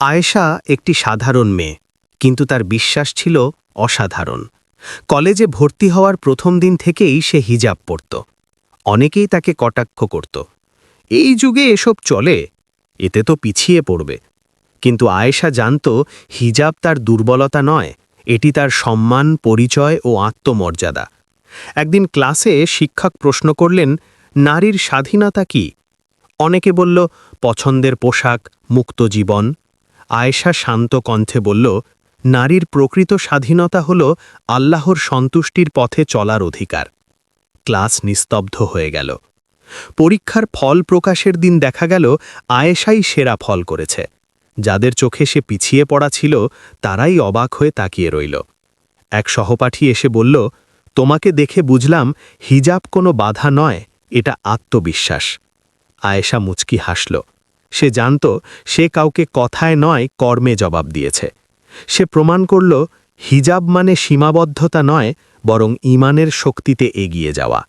আয়েশা একটি সাধারণ মেয়ে, কিন্তু তার বিশ্বাস ছিল অসাধারণ। কলেজে ভর্তি হওয়ার প্রথম দিন থেকেই সে হিজাব পরত। অনেকেই তাকে কটাক্ষ করত, এই যুগে এসব চলে, এতে তো পিছিয়ে পড়বে। কিন্তু আয়েশা জানত হিজাব তার দুর্বলতা নয়, এটি তার সম্মান, পরিচয় ও আত্মমর্যাদা। একদিন ক্লাসে শিক্ষক প্রশ্ন করলেন, নারীর স্বাধীনতা কি? অনেকে বলল, পছন্দের পোশাক, মুক্ত জীবন। আয়েশা শান্ত কণ্ঠে বলল, নারীর প্রকৃত স্বাধীনতা হল আল্লাহর সন্তুষ্টির পথে চলার অধিকার। ক্লাস নিস্তব্ধ হয়ে গেল। পরীক্ষার ফল প্রকাশের দিন দেখা গেল আয়েশাই সেরা ফল করেছে। যাদের চোখে সে পিছিয়ে পড়া ছিল, তারাই অবাক হয়ে তাকিয়ে রইল। এক সহপাঠী এসে বলল, তোমাকে দেখে বুঝলাম হিজাব কোনো বাধা নয়, এটা আত্মবিশ্বাস। আয়েশা মুচকি হাসল। সে জানত সে কাউকে কথায় নয়, কর্মে জবাব দিয়েছে। সে প্রমাণ করল, হিজাব মানে সীমাবদ্ধতা নয়, বরং ঈমানের শক্তিতে এগিয়ে যাওয়া।